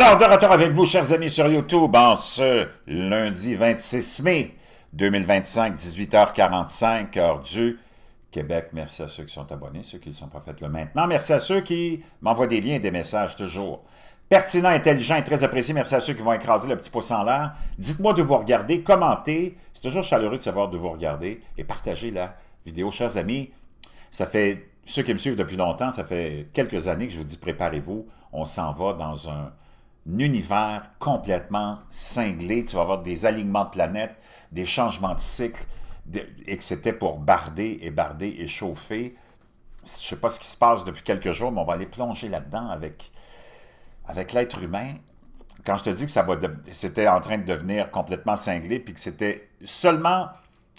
Alors, de retour avec vous, chers amis, sur YouTube, en ce lundi 26 mai 2025, 18h45, heure du Québec. Merci à ceux qui sont abonnés, ceux qui ne sont pas fait là maintenant. Merci à ceux qui m'envoient des liens et des messages toujours pertinents, intelligents et très appréciés. Merci à ceux qui vont écraser le petit pouce en l'air. Dites-moi de vous regarder, commentez. C'est toujours chaleureux de savoir de vous regarder et partagez la vidéo. Chers amis, ça fait, ceux qui me suivent depuis longtemps, ça fait quelques années que je vous dis préparez-vous. On s'en va dans un univers complètement cinglé. Tu vas avoir des alignements de planètes, des changements de cycle, et que c'était pour barder et chauffer. Je ne sais pas ce qui se passe depuis quelques jours, mais on va aller plonger là-dedans avec l'être humain. Quand je te dis que c'était en train de devenir complètement cinglé, puis que c'était seulement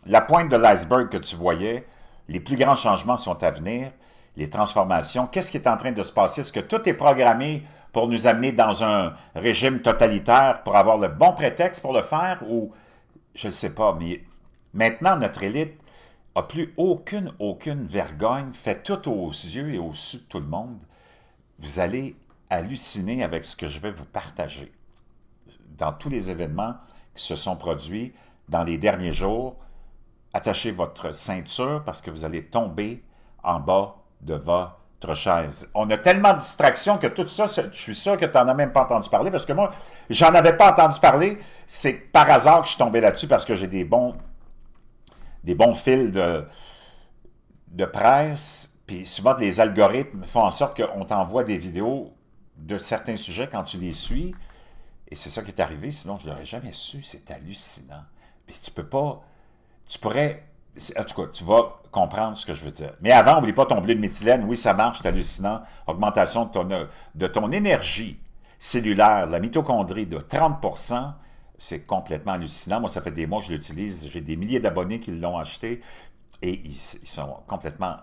la pointe de l'iceberg que tu voyais, les plus grands changements sont à venir, les transformations. Qu'est-ce qui est en train de se passer? Est-ce que tout est programmé pour nous amener dans un régime totalitaire, pour avoir le bon prétexte pour le faire, ou je ne sais pas, mais maintenant, notre élite n'a plus aucune vergogne, fait tout aux yeux et au su de tout le monde. Vous allez halluciner avec ce que je vais vous partager. Dans tous les événements qui se sont produits dans les derniers jours, attachez votre ceinture parce que vous allez tomber en bas de votre chaise. On a tellement de distractions que tout ça, je suis sûr que tu n'en as même pas entendu parler, parce que moi, j'en avais pas entendu parler. C'est par hasard que je suis tombé là-dessus, parce que j'ai des bons fils de presse, puis souvent les algorithmes font en sorte qu'on t'envoie des vidéos de certains sujets quand tu les suis, et c'est ça qui est arrivé, sinon je ne l'aurais jamais su. C'est hallucinant. Puis tu peux pas, tu pourrais, en tout cas, tu vas comprendre ce que je veux dire. Mais avant, n'oublie pas ton blé de méthylène. Oui, ça marche, c'est hallucinant. Augmentation de ton énergie cellulaire, la mitochondrie de 30%, c'est complètement hallucinant. Moi, ça fait des mois que je l'utilise. J'ai des milliers d'abonnés qui l'ont acheté et ils sont complètement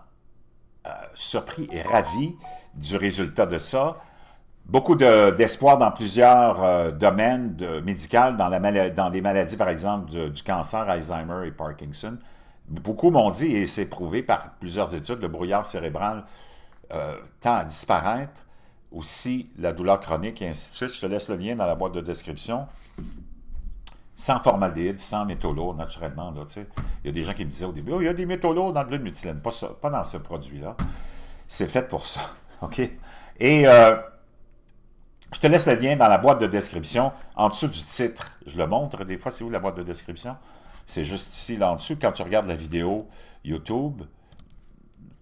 surpris et ravis du résultat de ça. Beaucoup d'espoir dans plusieurs domaines médicaux, dans les maladies, par exemple, du cancer, Alzheimer et Parkinson. Beaucoup m'ont dit, et c'est prouvé par plusieurs études, le brouillard cérébral tend à disparaître. Aussi, la douleur chronique et ainsi de suite. Je te laisse le lien dans la boîte de description. Sans formaldéhyde, sans métaux lourds, naturellement. Là, il y a des gens qui me disaient au début, oh, il y a des métaux lourds dans le blé de méthylène. Pas dans ce produit-là. C'est fait pour ça. OK? Et je te laisse le lien dans la boîte de description, en dessous du titre. Je le montre des fois, c'est où la boîte de description? C'est juste ici, là en dessous. Quand tu regardes la vidéo YouTube,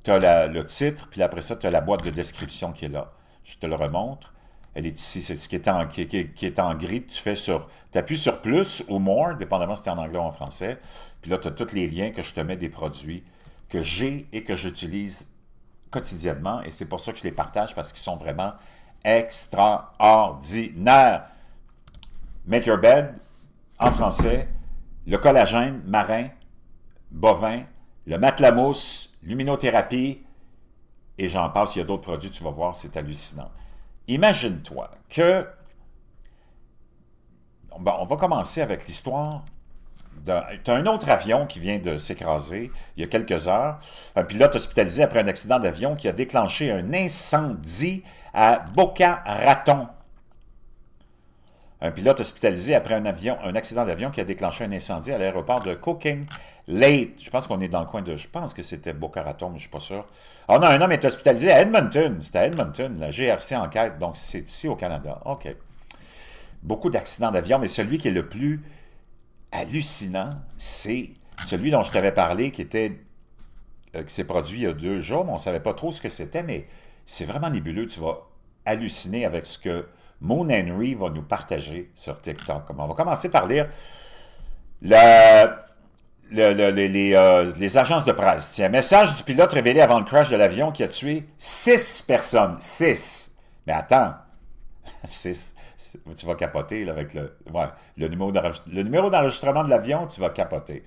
tu as le titre, puis après ça, tu as la boîte de description qui est là. Je te le remontre. Elle est ici. C'est ce qui est en gris. Tu appuies sur plus ou more, dépendamment si tu es en anglais ou en français. Puis là, tu as tous les liens que je te mets des produits que j'ai et que j'utilise quotidiennement. Et c'est pour ça que je les partage, parce qu'ils sont vraiment extraordinaires. Make Your Bed, en français, le collagène marin, bovin, le matelas mousse, luminothérapie, et j'en passe, il y a d'autres produits, tu vas voir, c'est hallucinant. Imagine-toi que, bon, on va commencer avec l'histoire. Tu as un autre avion qui vient de s'écraser il y a quelques heures. Un pilote hospitalisé après un accident d'avion qui a déclenché un incendie à Boca Raton. Un pilote hospitalisé après un accident d'avion qui a déclenché un incendie à l'aéroport de Cooking Lake. Je pense qu'on est dans le coin de... Je pense que c'était Boca Raton, mais je ne suis pas sûr. Ah non, un homme est hospitalisé à Edmonton. C'était à Edmonton, la GRC enquête. Donc, c'est ici au Canada. OK. Beaucoup d'accidents d'avion, mais celui qui est le plus hallucinant, c'est celui dont je t'avais parlé, qui s'est produit il y a 2 jours, mais on ne savait pas trop ce que c'était, mais c'est vraiment nébuleux. Tu vas halluciner avec ce que Moon Henry va nous partager sur TikTok. On va commencer par lire les agences de presse. Tiens, message du pilote révélé avant le crash de l'avion qui a tué 6 personnes. 6. Mais attends. 6. Tu vas capoter là, avec le numéro d'enregistrement de l'avion, tu vas capoter.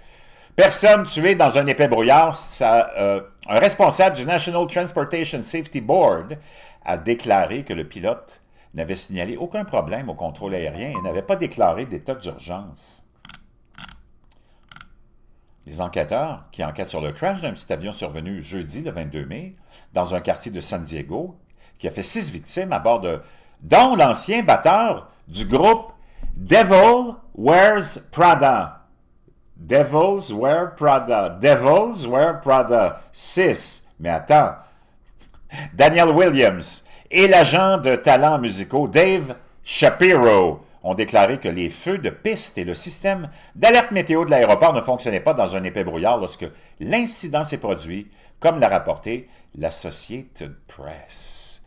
Personne tuée dans un épais brouillard. Un responsable du National Transportation Safety Board a déclaré que le pilote n'avait signalé aucun problème au contrôle aérien et n'avait pas déclaré d'état d'urgence. Les enquêteurs qui enquêtent sur le crash d'un petit avion survenu jeudi, le 22 mai, dans un quartier de San Diego, qui a fait 6 victimes à bord dont l'ancien batteur du groupe Devil Wears Prada. Devils Wear Prada. Devils Wear Prada. 6. Mais attends. Daniel Williams et l'agent de talents musicaux Dave Shapiro ont déclaré que les feux de piste et le système d'alerte météo de l'aéroport ne fonctionnaient pas dans un épais brouillard lorsque l'incident s'est produit, comme l'a rapporté l'Associated Press.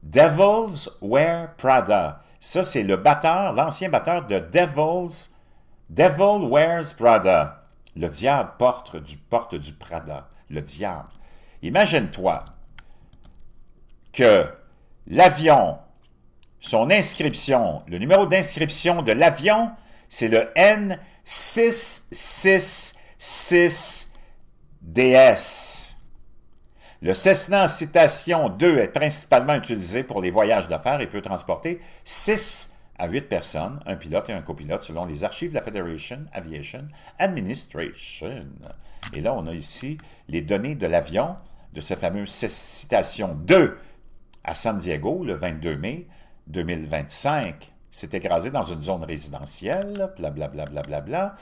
Devils Wear Prada. Ça, c'est le batteur, l'ancien batteur de Devil Wears Prada. Le diable porte du Prada. Le diable. Imagine-toi que l'avion, son inscription, le numéro d'inscription de l'avion, c'est le N666DS. Le Cessna Citation 2 est principalement utilisé pour les voyages d'affaires et peut transporter 6 à 8 personnes, un pilote et un copilote, selon les archives de la Federation Aviation Administration. Et là, on a ici les données de l'avion, de ce fameux Citation 2 à San Diego, le 22 mai 2025. C'est écrasé dans une zone résidentielle, blablabla.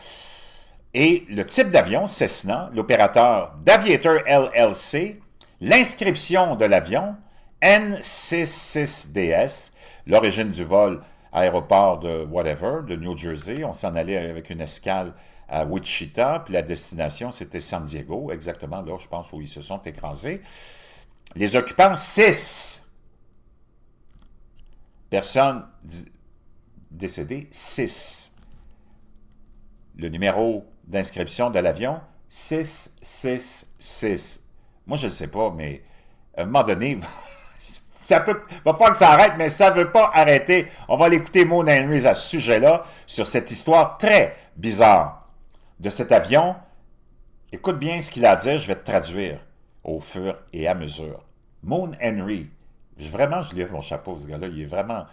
Et le type d'avion, Cessna, l'opérateur d'Aviator LLC, l'inscription de l'avion, N66DS, l'origine du vol, aéroport de whatever, de New Jersey. On s'en allait avec une escale à Wichita, puis la destination, c'était San Diego, exactement là, je pense, où ils se sont écrasés. Les occupants, 6. Personnes décédées, 6. Le numéro d'inscription de l'avion, 666. Moi, je ne sais pas, mais à un moment donné, va falloir que ça arrête, mais ça ne veut pas arrêter. On va aller écouter Moon Henry à ce sujet-là, sur cette histoire très bizarre de cet avion. Écoute bien ce qu'il a à dire, je vais te traduire au fur et à mesure. Moon Henry, vraiment, je lève mon chapeau, ce gars-là, il est vraiment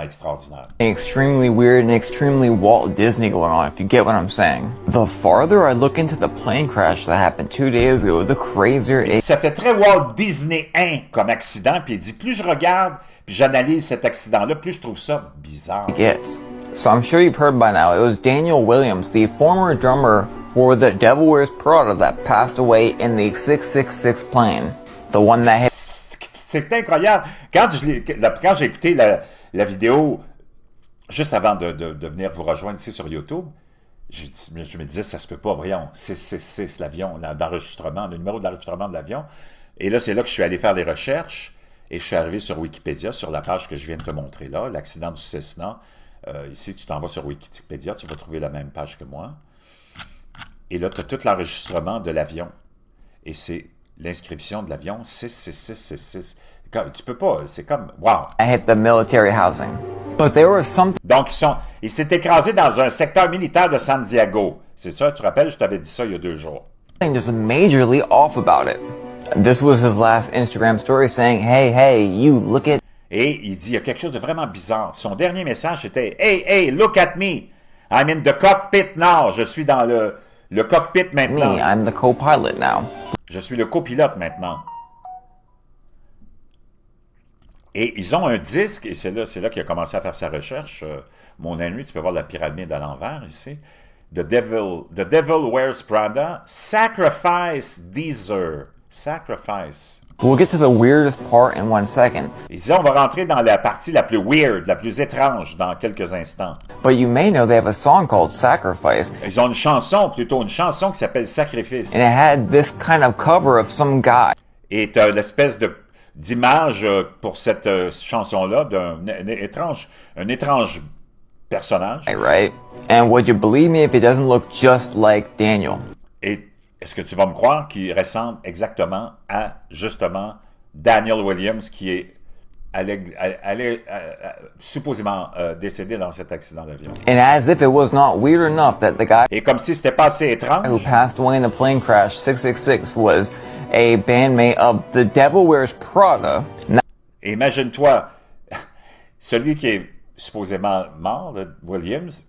extraordinaire. Extremely weird and extremely Walt Disney going on, if you get what I'm saying. The farther I look into the plane crash that happened 2 days ago, the crazier it Ça fait très Walt Disney 1 comme accident, puis il dit, plus je regarde, puis j'analyse cet accident-là, plus je trouve ça bizarre. gets. So I'm sure you've heard by now, it was Daniel Williams, the former drummer for the Devil Wears Prada, that passed away in the 666 plane. The one that hit... C'est incroyable. Quand j'ai écouté la vidéo, juste avant de venir vous rejoindre ici sur YouTube, je me disais, ça se peut pas, voyons, 666, l'avion, d'enregistrement, le numéro d'enregistrement de l'avion. Et là, c'est là que je suis allé faire des recherches, et je suis arrivé sur Wikipédia, sur la page que je viens de te montrer là, l'accident du Cessna. Ici, tu t'en vas sur Wikipédia, tu vas trouver la même page que moi. Et là, tu as tout l'enregistrement de l'avion. Et c'est l'inscription de l'avion 66666. Tu peux pas, c'est comme, wow! hit the military housing. But there was something Donc, il s'est écrasé dans un secteur militaire de San Diego. C'est ça, tu te rappelles, je t'avais dit ça il y a 2 jours. just majorly off about it. This was his last Instagram story saying, hey, you look at Et il dit, il y a quelque chose de vraiment bizarre. Son dernier message était, hey, look at me! I'm in the cockpit now! Je suis dans le cockpit maintenant. me, I'm the co-pilot now. Je suis le copilote maintenant. Et ils ont un disque, et c'est là qu'il a commencé à faire sa recherche. Mon ami, tu peux voir la pyramide à l'envers ici. The Devil Wears Prada, Sacrifice Deezer. Sacrifice. We'll get to the weirdest part in 1 second. Il dit, on va rentrer dans la partie la plus weird, la plus étrange dans quelques instants. But you may know they have a song called Sacrifice, Ils ont une chanson qui s'appelle Sacrifice. and it had this kind of cover of some guy. Et tu as l'espèce d'image pour cette chanson-là d'un étrange personnage. Right? And would you believe me if it doesn't look just like Daniel? Et est-ce que tu vas me croire qu'il ressemble exactement à, justement, Daniel Williams, qui est supposément décédé dans cet accident d'avion. And as if it was not weird enough that the guy Et comme si c'était pas assez who étrange, passed away in the plane crash 666 was a bandmate of The Devil Wears Prada. imagine-toi, celui qui est supposément mort, là, Williams,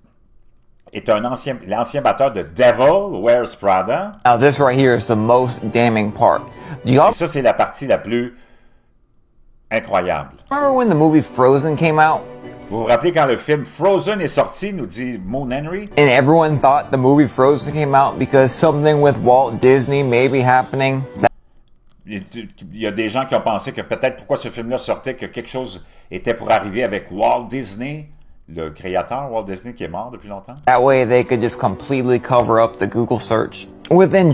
est l'ancien batteur de Devil Wears Prada. Now this right here is the most damning part. Do y'all Et ça, c'est la partie la plus Incroyable. Remember when the movie Frozen came out? Vous vous rappelez quand le film Frozen est sorti, nous dit Moon Henry? And everyone thought the movie Frozen came out because something with Walt Disney may be happening. Il y a des gens qui ont pensé que peut-être pourquoi ce film-là sortait, que quelque chose était pour arriver avec Walt Disney, le créateur Walt Disney qui est mort depuis longtemps. That way they could just completely cover up the Google search. Within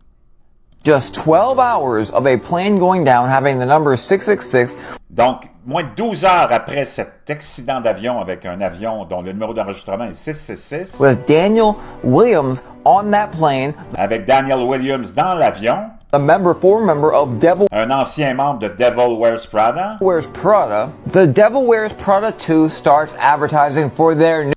just 12 hours of a plane going down having the number 666. Donc, moins de 12 heures après cet accident d'avion avec un avion dont le numéro d'enregistrement est 666, With Daniel Williams on that plane, avec Daniel Williams dans l'avion, former member of Devil un ancien membre de Devil Wears Prada, Wears Prada, the Devil Wears Prada 2 starts advertising for their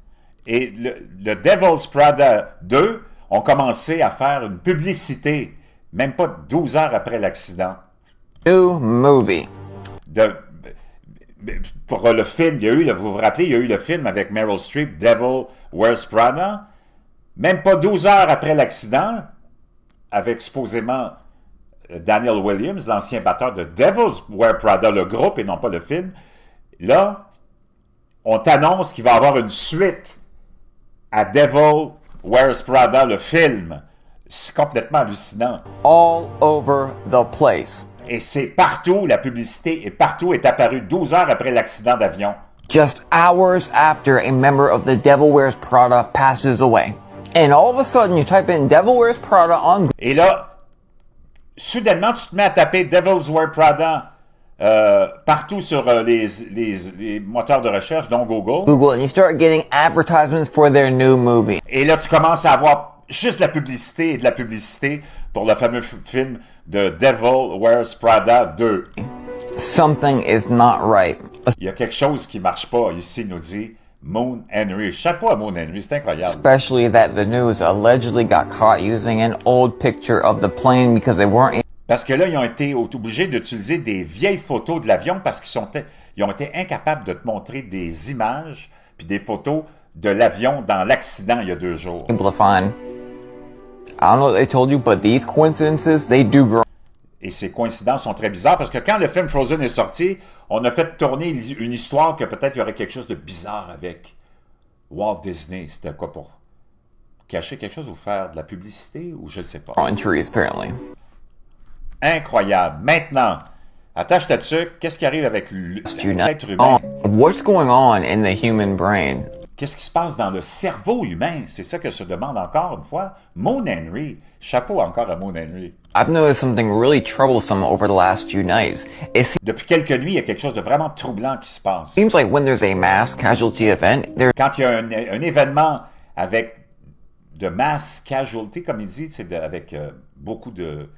et le Devil's Prada 2 ont commencé à faire une publicité, même pas 12 heures après l'accident. new movie. Pour le film, vous vous rappelez, il y a eu le film avec Meryl Streep, Devil Wears Prada, même pas 12 heures après l'accident, avec supposément Daniel Williams, l'ancien batteur de Devil's Wear Prada, le groupe et non pas le film. Là, on t'annonce qu'il va y avoir une suite à Devil Wears Prada, le film. C'est complètement hallucinant. All over the place. Et c'est partout, la publicité est partout, est apparue 12 heures après l'accident d'avion. Just hours after a member of the Devil Wears Prada passes away. And all of a sudden you type in Devil Wears Prada on Et là, soudainement, tu te mets à taper Devil's Wear Prada partout sur les moteurs de recherche, dont Google. Google and you start getting advertisements for their new movie. Et là, tu commences à avoir juste la publicité et de la publicité pour le fameux film de Devil Wears Prada 2. Something is not right. Il y a quelque chose qui marche pas, ici, nous dit Moon Henry. Chapeau à Moon Henry, c'est incroyable. Especially that the news allegedly got caught using an old picture of the plane because they weren't Parce que là, ils ont été obligés d'utiliser des vieilles photos de l'avion parce ils ont été incapables de te montrer des images puis des photos de l'avion dans l'accident il y a 2 jours. able to find. I don't know what they told you, but these coincidences, they do grow. Et ces coïncidences sont très bizarres parce que quand le film Frozen est sorti, on a fait tourner une histoire que peut-être il y aurait quelque chose de bizarre avec Walt Disney. C'était quoi, pour cacher quelque chose ou faire de la publicité ou je ne sais pas. On trees, apparently. Incroyable. Maintenant, attache ta tuque, qu'est-ce qui arrive avec l'être humain? What's going on in the human brain? Qu'est-ce qui se passe dans le cerveau humain? C'est ça que se demande encore une fois Moon Henry. Chapeau encore à Moon Henry. I've noticed something really troublesome over the last few nights. It Depuis quelques nuits, il y a quelque chose de vraiment troublant qui se passe. seems like when there's a mass casualty event, there's Quand il y a un événement avec de mass casualty, comme il dit, avec beaucoup de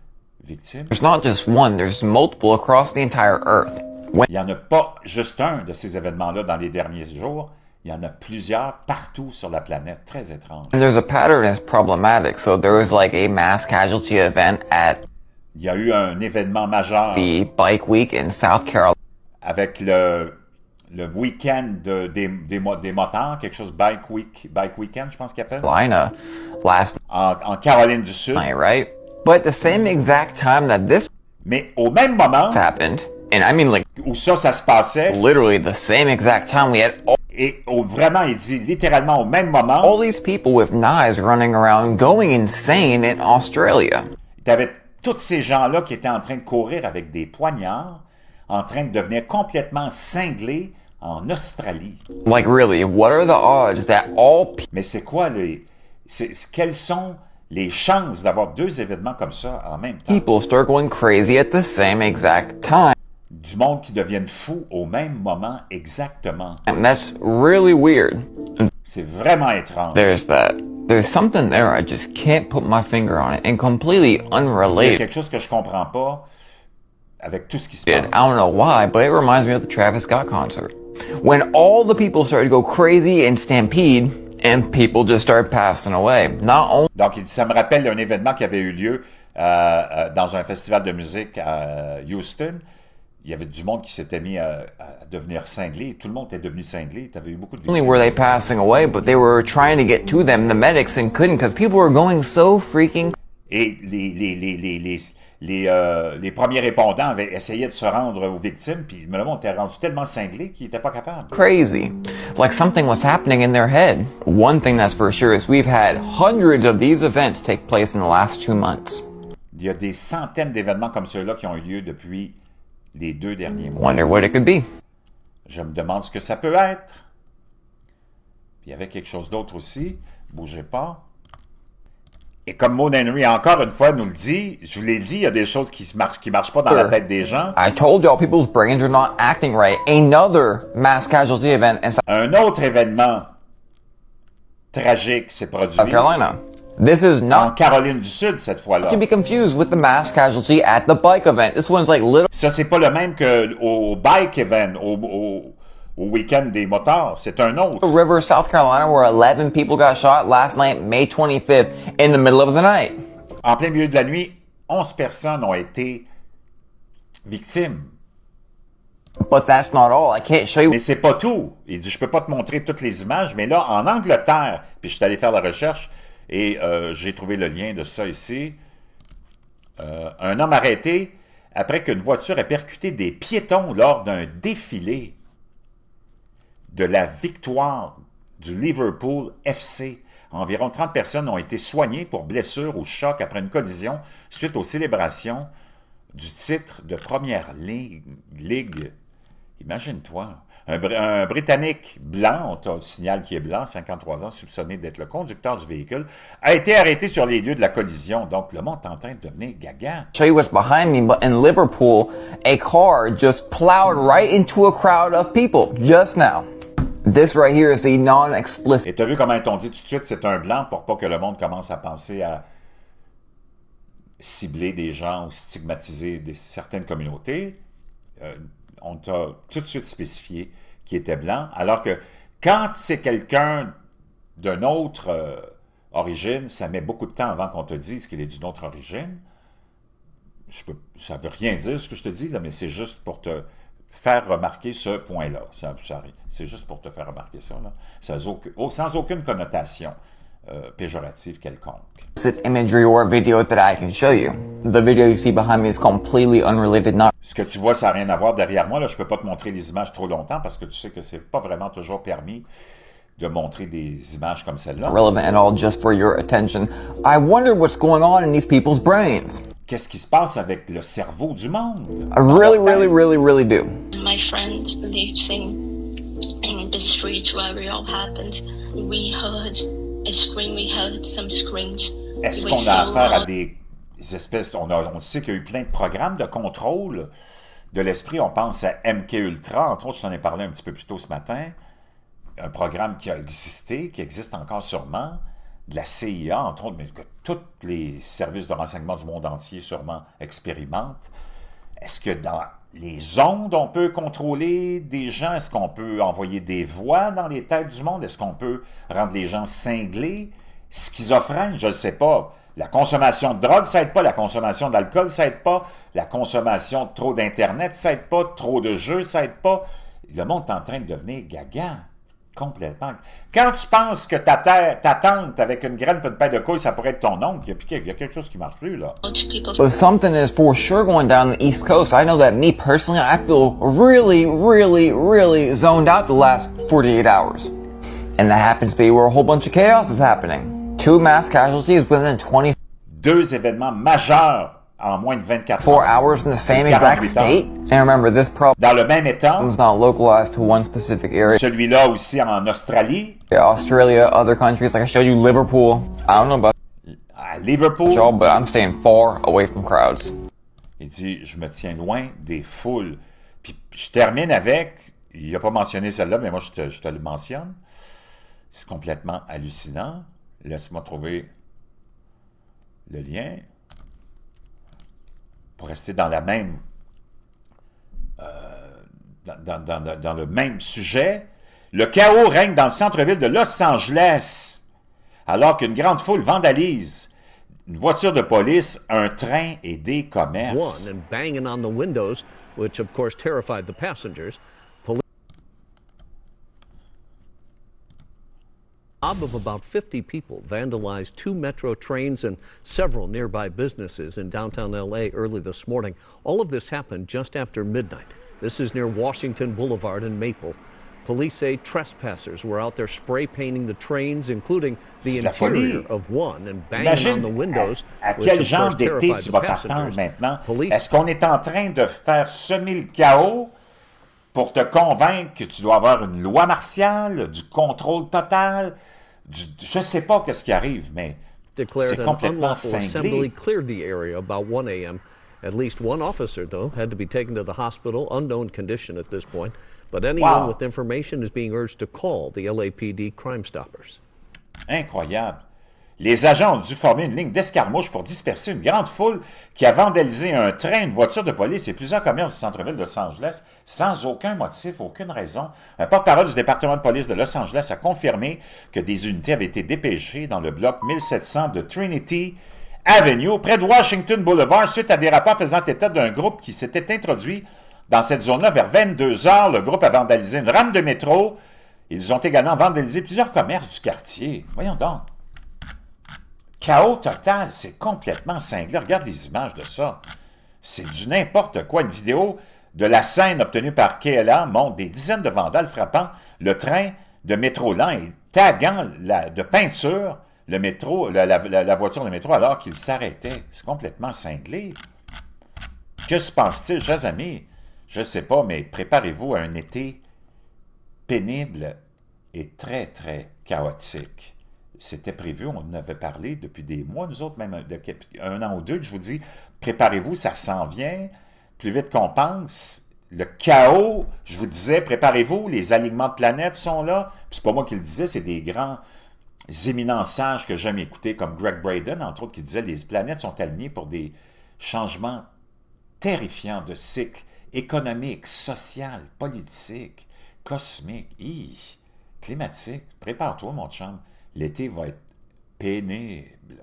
victimes, not just one, there's multiple across the entire Earth. il n'y en a pas juste un de ces événements-là dans les derniers jours. Il y en a plusieurs partout sur la planète. Très étrange. And there's a pattern that's problematic. So there was like a mass casualty event at Il y a eu un événement majeur the Bike Week in South Carolina. avec le week-end des motards, quelque chose Bike Weekend, je pense qu'il appelle, Last en Caroline du Sud. night, right? But at the same exact time that this Mais au même moment happened, and I mean like où ça se passait, literally the same exact time, we had et vraiment, il dit littéralement au même moment, all these people with knives running around going insane in Australia. tu avais tous ces gens-là qui étaient en train de courir avec des poignards, en train de devenir complètement cinglés en Australie. Like really, what are the odds that all Mais c'est quoi quelles sont les chances d'avoir 2 événements comme ça en même temps? people start going crazy at the same exact time? Du monde qui deviennent fous au même moment exactement. And that's really weird. C'est vraiment étrange. There's that. There's something there, I just can't put my finger on it, and completely C'est unrelated. quelque chose que je comprends pas avec tout ce qui se I passe. don't know why, but it reminds me of the Travis Scott concert. When all the people started to go crazy and stampede, and people just started passing away. Not only Donc, il dit, ça me rappelle un événement qui avait eu lieu dans un festival de musique à Houston. Il y avait du monde qui s'était mis à devenir cinglé. Tout le monde était devenu cinglé. Tu avais eu beaucoup de victimes. were they passing away, but they were trying to get to them, the medics, and couldn't because people were going so freaking. Et les premiers répondants avaient essayé de se rendre aux victimes, puis le monde était rendu tellement cinglé qu'ils n'étaient pas capables. Crazy. Like something was happening in their head. One thing that's for sure is we've had hundreds of these events take place in the last 2 months. Il y a des centaines d'événements comme ceux-là qui ont eu lieu depuis les 2 derniers mois. Wonder what it could be. Je me demande ce que ça peut être. Puis il y avait quelque chose d'autre aussi. Bougez pas. Et comme Maud Henry, encore une fois, nous le dit, je vous l'ai dit, il y a des choses qui marchent pas dans la tête des gens. I told y'all people's brains are not acting right. Another mass casualty event in Un autre événement tragique s'est produit South Carolina. This is en not Caroline du Sud cette fois-là. to be confused with the mass casualty at the bike event. This one's like little Ça, c'est pas le même qu'au bike event, au week-end des motards. C'est un autre. River, South Carolina, where 11 people got shot last night, May 25th, in the middle of the night. En plein milieu de la nuit, 11 personnes ont été victimes. But that's not all. I can't show you Mais c'est pas tout. Il dit, je peux pas te montrer toutes les images, mais là, en Angleterre, puis je suis allé faire la recherche, et j'ai trouvé le lien de ça ici. Un homme arrêté après qu'une voiture ait percuté des piétons lors d'un défilé de la victoire du Liverpool FC. Environ 30 personnes ont été soignées pour blessures ou choc après une collision suite aux célébrations du titre de première ligue. Imagine-toi. Un Britannique blanc, on te signale qu'il est blanc, 53 ans, soupçonné d'être le conducteur du véhicule, a été arrêté sur les lieux de la collision. Donc, le monde est en train de devenir gaga. show you what's behind me, but in Liverpool, a car just plowed right into a crowd of people just now. This right here is the non-explicit Et tu as vu comment ils t'ont dit tout de suite, c'est un blanc pour pas que le monde commence à penser à cibler des gens ou stigmatiser certaines communautés. On t'a tout de suite spécifié qu'il était blanc, alors que quand c'est quelqu'un d'une autre origine, ça met beaucoup de temps avant qu'on te dise qu'il est d'une autre origine. Ça ne veut rien dire ce que je te dis, là, mais c'est juste pour te faire remarquer ce point-là. C'est juste pour te faire remarquer ça, là. Sans aucune connotation péjorative quelconque. imagery or video that I can show you. The video you see behind me is completely unrelated, not Ce que tu vois, ça n'a rien à voir derrière moi. Là, je ne peux pas te montrer les images trop longtemps parce que tu sais que c'est pas vraiment toujours permis de montrer des images comme celle-là. relevant at all, just for your attention. I wonder what's going on in these people's brains. Qu'est-ce qui se passe avec le cerveau du monde? I really do. My friend lives in the street where it all happened. We heard a scream, we heard some screams. Est-ce It qu'on was a so affaire à loud. des espèces... On sait qu'il y a eu plein de programmes de contrôle de l'esprit. On pense à MK Ultra, entre autres, je t'en ai parlé un petit peu plus tôt ce matin. Un programme qui a existé, qui existe encore sûrement, de la CIA, entre autres, mais que tous les services de renseignement du monde entier sûrement expérimentent. Est-ce que dans les ondes, on peut contrôler des gens? Est-ce qu'on peut envoyer des voix dans les têtes du monde? Est-ce qu'on peut rendre les gens cinglés, schizophrènes? Je ne sais pas. La consommation de drogue, ça aide pas. La consommation d'alcool, ça aide pas. La consommation de trop d'Internet, ça aide pas. Trop de jeux, ça aide pas. Le monde est en train de devenir gaga. Complètement. Quand tu penses que ta tante avec une graine et une paire de couilles, ça pourrait être ton oncle, il y a quelque chose qui marche plus, là. But something is for sure going down the East Coast. I know that me personally, I feel really zoned out the last 48 hours. And that happens to be where a whole bunch of chaos is happening. 2 mass casualties within 24 2 événements majeurs en moins de 24 hours in the same exact 48 state. And remember, this problem Dans le même État, is not localized to one specific area. celui-là aussi en Australie, Australia, other countries, like I showed you, Liverpool. I don't know about à Liverpool. y'all, but I'm staying far away from crowds. Il dit, je me tiens loin des foules. Puis je termine avec, il n'a pas mentionné celle-là, mais moi je te le mentionne. C'est complètement hallucinant. Laisse-moi trouver le lien. Pour rester dans la même... dans le même sujet. Le chaos règne dans le centre-ville de Los Angeles, alors qu'une grande foule vandalise une voiture de police, un train et des commerces. And banging on the windows, which of course terrified the passengers. mob of about 50 people vandalized 2 metro trains and several nearby businesses in downtown LA early this morning. All of this happened just after midnight. This is near Washington Boulevard and Maple. Police say trespassers were out there spray painting the trains, including the interior of one, and banging on the windows. À quel genre d'été tu vas t'attendre maintenant? Est-ce qu'on est en train de faire semer le chaos pour te convaincre que tu dois avoir une loi martiale, du contrôle total? Je ne sais pas qu'est-ce qui arrive, mais c'est complètement cinglé. Cleared the area about 1 a.m. At least one officer, though, had to be taken to the hospital, unknown condition at this point. But anyone with information is being urged to call the LAPD Crime Stoppers. Incroyable. Les agents ont dû former une ligne d'escarmouche pour disperser une grande foule qui a vandalisé un train, une voiture de police et plusieurs commerces du centre-ville de Los Angeles sans aucun motif, aucune raison. Un porte-parole du département de police de Los Angeles a confirmé que des unités avaient été dépêchées dans le bloc 1700 de Trinity Avenue, près de Washington Boulevard, suite à des rapports faisant état d'un groupe qui s'était introduit dans cette zone-là vers 22 heures. Le groupe a vandalisé une rame de métro. Ils ont également vandalisé plusieurs commerces du quartier. Voyons donc. Chaos total, c'est complètement cinglé. Regarde les images de ça. C'est du n'importe quoi. Une vidéo de la scène obtenue par KLA montre des dizaines de vandales frappant le train de métro lent et taguant de peinture le métro, la voiture de métro alors qu'il s'arrêtait. C'est complètement cinglé. Que se passe-t-il, chers amis? Je ne sais pas, mais préparez-vous à un été pénible et très, très chaotique. C'était prévu, on en avait parlé depuis des mois, nous autres, même depuis un an ou deux, je vous dis, préparez-vous, ça s'en vient, plus vite qu'on pense. Le chaos, je vous disais, préparez-vous, les alignements de planètes sont là. Puis c'est pas moi qui le disais, c'est des grands éminents sages que j'ai jamais écoutés, comme Greg Braden, entre autres, qui disait les planètes sont alignées pour des changements terrifiants de cycle économique, social, politique, cosmique, climatique. Prépare-toi, mon chum. L'été va être pénible.